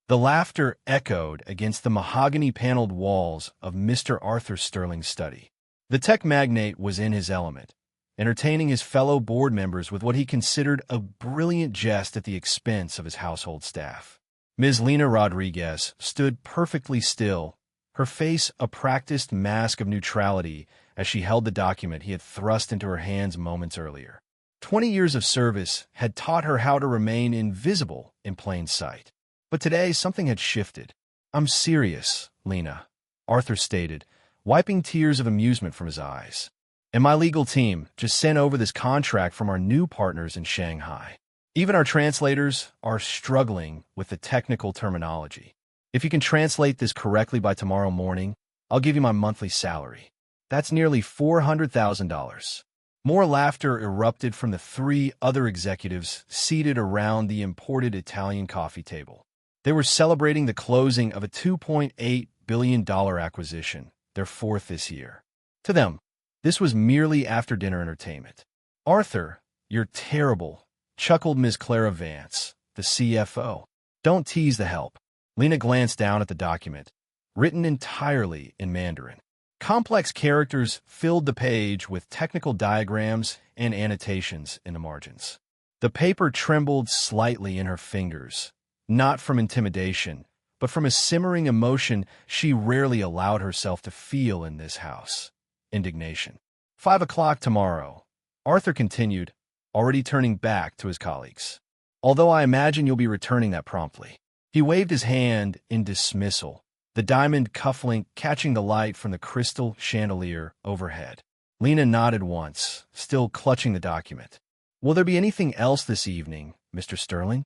The laughter echoed against the mahogany-paneled walls of Mr. Arthur Sterling's study. The tech magnate was in his element, entertaining his fellow board members with what he considered a brilliant jest at the expense of his household staff. Ms. Lena Rodriguez stood perfectly still, her face a practiced mask of neutrality as she held the document he had thrust into her hands moments earlier. 20 years of service had taught her how to remain invisible in plain sight. But today, something had shifted. "I'm serious, Lena," Arthur stated, wiping tears of amusement from his eyes. "And my legal team just sent over this contract from our new partners in Shanghai. Even our translators are struggling with the technical terminology. If you can translate this correctly by tomorrow morning, I'll give you my monthly salary. That's nearly $400,000. More laughter erupted from the three other executives seated around the imported Italian coffee table. They were celebrating the closing of a $2.8 billion acquisition, their fourth this year. To them, this was merely after-dinner entertainment. "Arthur, you're terrible," chuckled Ms. Clara Vance, the CFO. "Don't tease the help." Lena glanced down at the document, written entirely in Mandarin. Complex characters filled the page with technical diagrams and annotations in the margins. The paper trembled slightly in her fingers, not from intimidation, but from a simmering emotion she rarely allowed herself to feel in this house: indignation. 5 o'clock tomorrow," Arthur continued, already turning back to his colleagues. "Although I imagine you'll be returning that promptly." He waved his hand in dismissal, the diamond cufflink catching the light from the crystal chandelier overhead. Lena nodded once, still clutching the document. "Will there be anything else this evening, Mr. Sterling?"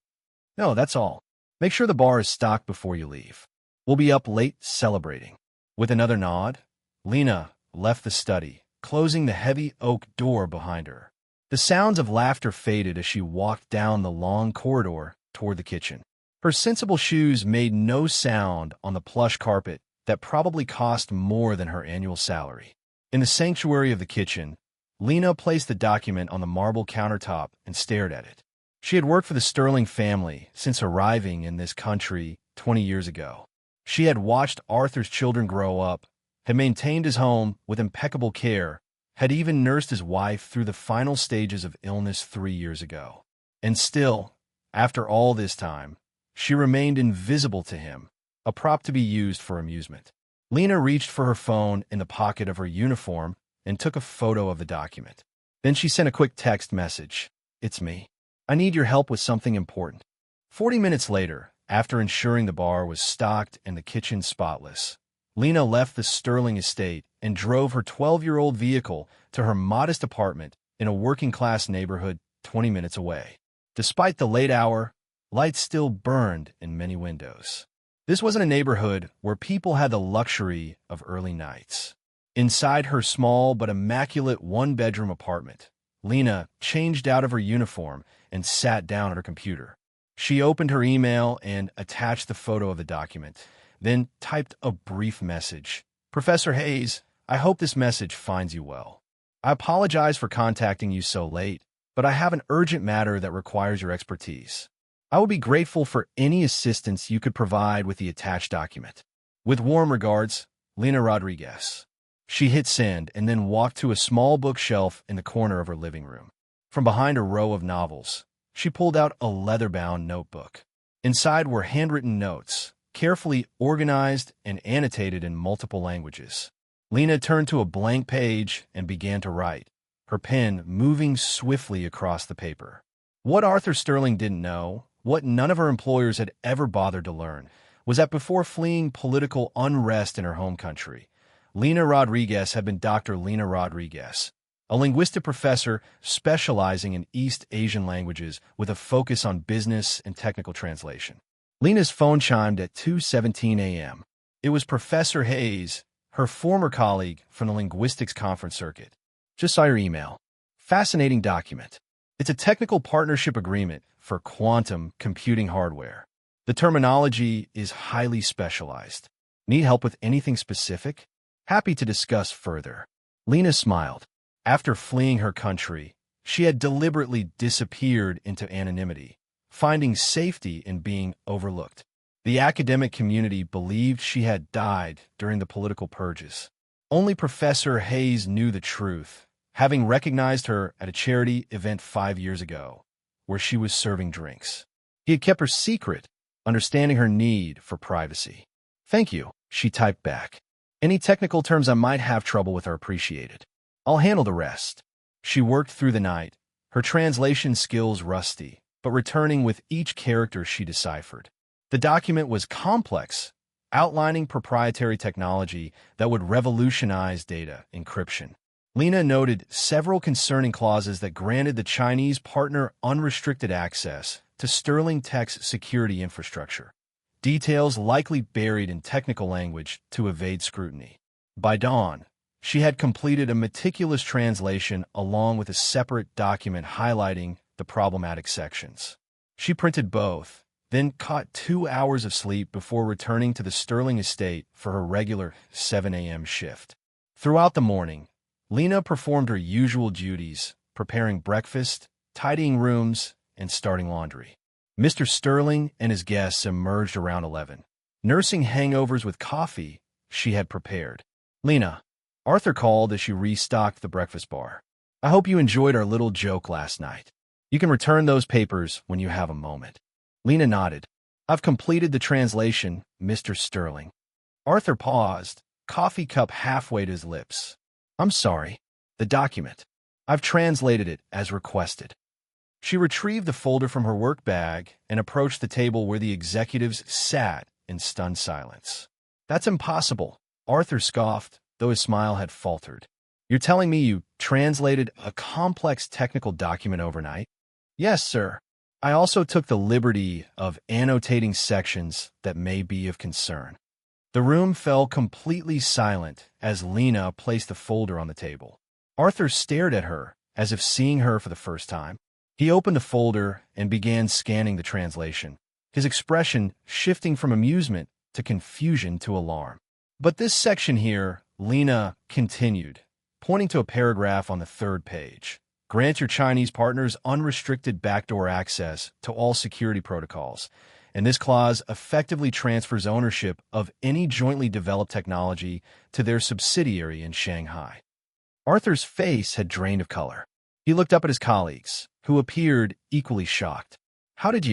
"No, that's all. Make sure the bar is stocked before you leave. We'll be up late celebrating." With another nod, Lena left the study, closing the heavy oak door behind her. The sounds of laughter faded as she walked down the long corridor toward the kitchen. Her sensible shoes made no sound on the plush carpet that probably cost more than her annual salary. In the sanctuary of the kitchen, Lena placed the document on the marble countertop and stared at it. She had worked for the Sterling family since arriving in this country 20 years ago. She had watched Arthur's children grow up, had maintained his home with impeccable care, had even nursed his wife through the final stages of illness 3 years ago. And still, after all this time, she remained invisible to him, a prop to be used for amusement. Lena reached for her phone in the pocket of her uniform and took a photo of the document. Then she sent a quick text message. "It's me. I need your help with something important." 40 minutes later, after ensuring the bar was stocked and the kitchen spotless, Lena left the Sterling estate and drove her 12-year-old vehicle to her modest apartment in a working-class neighborhood 20 minutes away. Despite the late hour, lights still burned in many windows. This wasn't a neighborhood where people had the luxury of early nights. Inside her small but immaculate one-bedroom apartment, Lena changed out of her uniform and sat down at her computer. She opened her email and attached the photo of the document, then typed a brief message. "Professor Hayes, I hope this message finds you well. I apologize for contacting you so late, but I have an urgent matter that requires your expertise. I would be grateful for any assistance you could provide with the attached document. With warm regards, Lena Rodriguez." She hit send and then walked to a small bookshelf in the corner of her living room. From behind a row of novels, she pulled out a leather-bound notebook. Inside were handwritten notes, carefully organized and annotated in multiple languages. Lena turned to a blank page and began to write, her pen moving swiftly across the paper. What Arthur Sterling didn't know, what none of her employers had ever bothered to learn, was that before fleeing political unrest in her home country, Lena Rodriguez had been Dr. Lena Rodriguez, a linguistic professor specializing in East Asian languages with a focus on business and technical translation. Lena's phone chimed at 2:17 a.m. It was Professor Hayes, her former colleague from the linguistics conference circuit. "Just saw your email. Fascinating document. It's a technical partnership agreement for quantum computing hardware. The terminology is highly specialized. Need help with anything specific? Happy to discuss further." Lena smiled. After fleeing her country, she had deliberately disappeared into anonymity, finding safety in being overlooked. The academic community believed she had died during the political purges. Only Professor Hayes knew the truth, having recognized her at a charity event 5 years ago, where she was serving drinks. He had kept her secret, understanding her need for privacy. "Thank you," she typed back. "Any technical terms I might have trouble with are appreciated. I'll handle the rest." She worked through the night, her translation skills rusty, but returning with each character she deciphered. The document was complex, outlining proprietary technology that would revolutionize data encryption. Lena noted several concerning clauses that granted the Chinese partner unrestricted access to Sterling Tech's security infrastructure, details likely buried in technical language to evade scrutiny. By dawn, she had completed a meticulous translation along with a separate document highlighting the problematic sections. She printed both, then caught 2 hours of sleep before returning to the Sterling estate for her regular 7 a.m. shift. Throughout the morning, Lena performed her usual duties, preparing breakfast, tidying rooms, and starting laundry. Mr. Sterling and his guests emerged around 11, nursing hangovers with coffee she had prepared. "Lena," Arthur called as she restocked the breakfast bar. "I hope you enjoyed our little joke last night. You can return those papers when you have a moment." Lena nodded. "I've completed the translation, Mr. Sterling." Arthur paused, coffee cup halfway to his lips. "I'm sorry. The document. I've translated it as requested." She retrieved the folder from her work bag and approached the table where the executives sat in stunned silence. "That's impossible," Arthur scoffed, though his smile had faltered. "You're telling me you translated a complex technical document overnight?" "Yes, sir. I also took the liberty of annotating sections that may be of concern." The room fell completely silent as Lena placed the folder on the table. Arthur stared at her, as if seeing her for the first time. He opened the folder and began scanning the translation, his expression shifting from amusement to confusion to alarm. "But this section here," Lena continued, pointing to a paragraph on the 3rd page. "Grant your Chinese partners unrestricted backdoor access to all security protocols, and this clause effectively transfers ownership of any jointly developed technology to their subsidiary in Shanghai." Arthur's face had drained of color. He looked up at his colleagues, who appeared equally shocked. Where did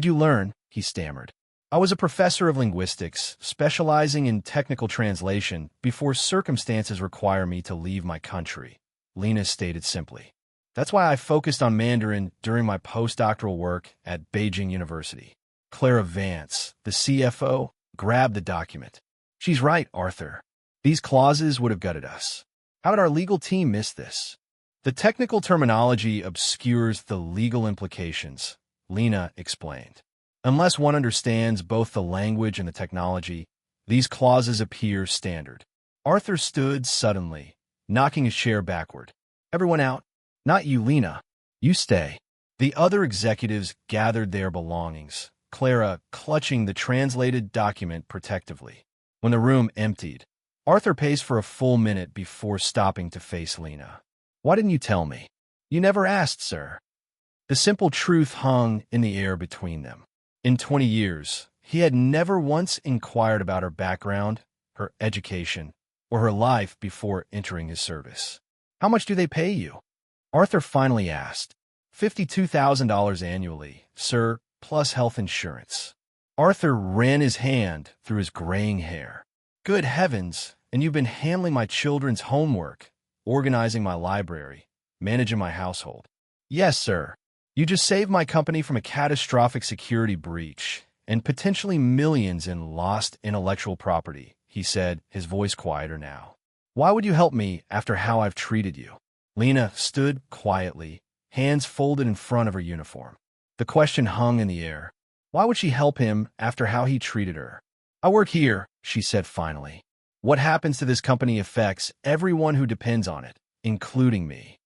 you learn?" he stammered. "I was a professor of linguistics, specializing in technical translation before circumstances require me to leave my country," Lena stated simply. "That's why I focused on Mandarin during my postdoctoral work at Beijing University." Clara Vance, the CFO, grabbed the document. "She's right, Arthur. These clauses would have gutted us. How did our legal team miss this?" "The technical terminology obscures the legal implications," Lena explained. "Unless one understands both the language and the technology, these clauses appear standard." Arthur stood suddenly, knocking his chair backward. "Everyone out. Not you, Lena. You stay." The other executives gathered their belongings, Clara clutching the translated document protectively. When the room emptied, Arthur paced for a full minute before stopping to face Lena. "Why didn't you tell me?" "You never asked, sir." The simple truth hung in the air between them. In 20 years, he had never once inquired about her background, her education, or her life before entering his service. "How much do they pay you?" Arthur finally asked. $52,000 annually, sir, plus health insurance." Arthur ran his hand through his graying hair. "Good heavens, and you've been handling my children's homework, organizing my library, managing my household." "Yes, sir. You just saved my company from a catastrophic security breach and potentially millions in lost intellectual property," he said, his voice quieter now. "Why would you help me after how I've treated you?" Lena stood quietly, hands folded in front of her uniform. The question hung in the air. Why would she help him after how he treated her? "I work here," she said finally. "What happens to this company affects everyone who depends on it, including me."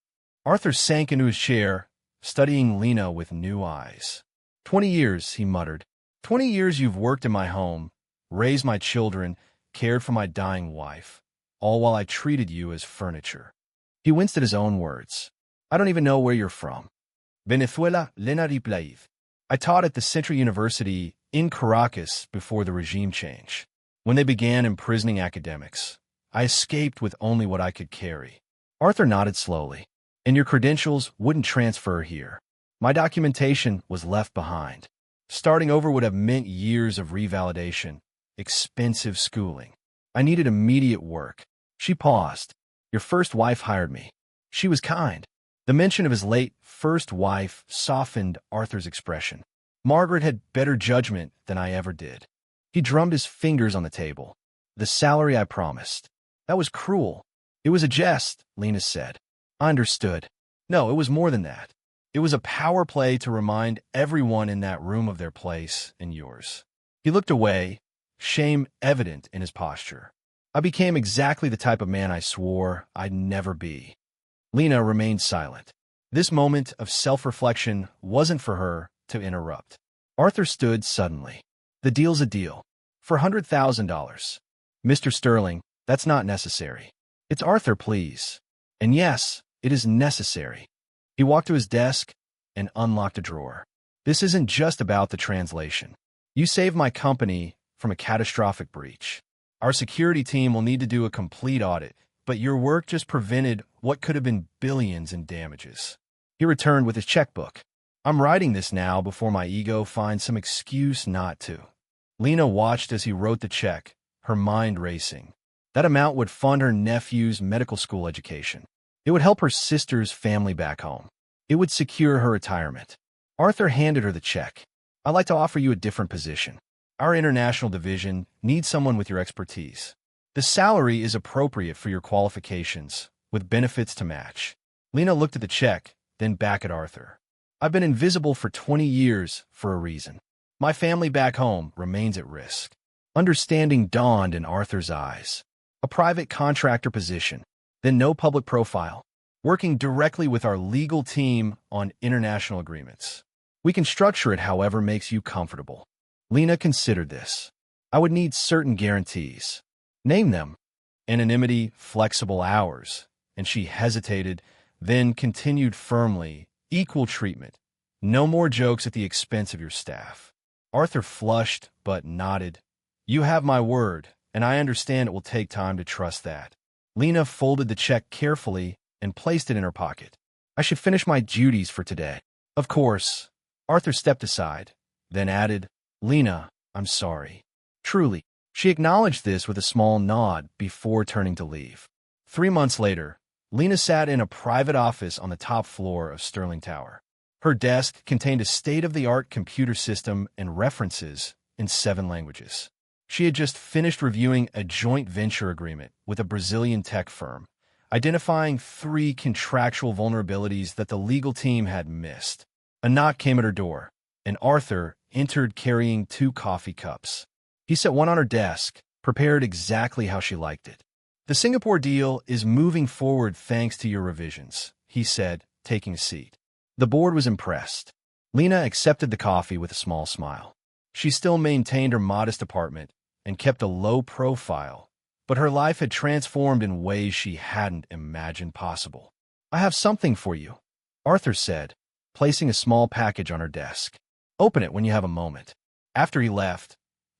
Arthur sank into his chair, studying Lena with new eyes. 20 years, he muttered. 20 years you've worked in my home, raised my children, cared for my dying wife, all while I treated you as furniture." He winced at his own words. "I don't even know where you're from." "Venezuela, Lena replied. I taught at the Central University in Caracas before the regime change. When they began imprisoning academics, I escaped with only what I could carry. Arthur nodded slowly. And your credentials wouldn't transfer here. My documentation was left behind. Starting over would have meant years of revalidation, expensive schooling. I needed immediate work. She paused. Your first wife hired me. She was kind. The mention of his late first wife softened Arthur's expression. Margaret had better judgment than I ever did. He drummed his fingers on the table. The salary I promised. That was cruel. It was a jest, Lena said. I understood. No, it was more than that. It was a power play to remind everyone in that room of their place and yours. He looked away, shame evident in his posture. I became exactly the type of man I swore I'd never be. Lena remained silent. This moment of self-reflection wasn't for her to interrupt. Arthur stood suddenly. The deal's a deal. For $100,000. Mr. Sterling, that's not necessary. It's Arthur, please. And yes, it is necessary. He walked to his desk and unlocked a drawer. This isn't just about the translation. You saved my company from a catastrophic breach. Our security team will need to do a complete audit, but your work just prevented what could have been billions in damages. He returned with his checkbook. I'm writing this now before my ego finds some excuse not to. Lena watched as he wrote the check, her mind racing. That amount would fund her nephew's medical school education. It would help her sister's family back home. It would secure her retirement. Arthur handed her the check. I'd like to offer you a different position. Our international division needs someone with your expertise. The salary is appropriate for your qualifications, with benefits to match. Lena looked at the check, then back at Arthur. I've been invisible for 20 years for a reason. My family back home remains at risk. Understanding dawned in Arthur's eyes. A private contractor position, then no public profile, working directly with our legal team on international agreements. We can structure it however makes you comfortable. Lena considered this. I would need certain guarantees. Name them. Anonymity, flexible hours. And she hesitated, then continued firmly, equal treatment. No more jokes at the expense of your staff. Arthur flushed, but nodded. You have my word, and I understand it will take time to trust that. Lena folded the check carefully and placed it in her pocket. I should finish my duties for today. Of course. Arthur stepped aside, then added, Lena, I'm sorry. Truly. She acknowledged this with a small nod before turning to leave. 3 months later, Lena sat in a private office on the top floor of Sterling Tower. Her desk contained a state-of-the-art computer system and references in 7 languages. She had just finished reviewing a joint venture agreement with a Brazilian tech firm, identifying 3 contractual vulnerabilities that the legal team had missed. A knock came at her door, and Arthur entered carrying 2 coffee cups. He set one on her desk, prepared exactly how she liked it. The Singapore deal is moving forward thanks to your revisions, he said, taking a seat. The board was impressed. Lena accepted the coffee with a small smile. She still maintained her modest apartment and kept a low profile, but her life had transformed in ways she hadn't imagined possible. I have something for you, Arthur said, placing a small package on her desk. Open it when you have a moment. After he left,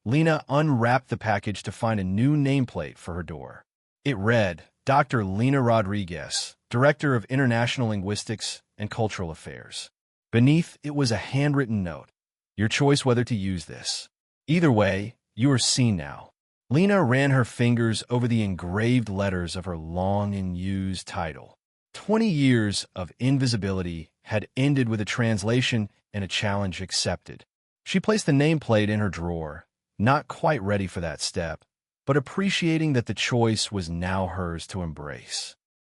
Lena unwrapped the package to find a new nameplate for her door. It read, Dr. Lena Rodriguez, Director of International Linguistics and Cultural Affairs. Beneath it was a handwritten note. Your choice whether to use this. Either way, you are seen now. Lena ran her fingers over the engraved letters of her long-in-use title. 20 years of invisibility had ended with a translation and a challenge accepted. She placed the nameplate in her drawer, not quite ready for that step, but appreciating that the choice was now hers to embrace.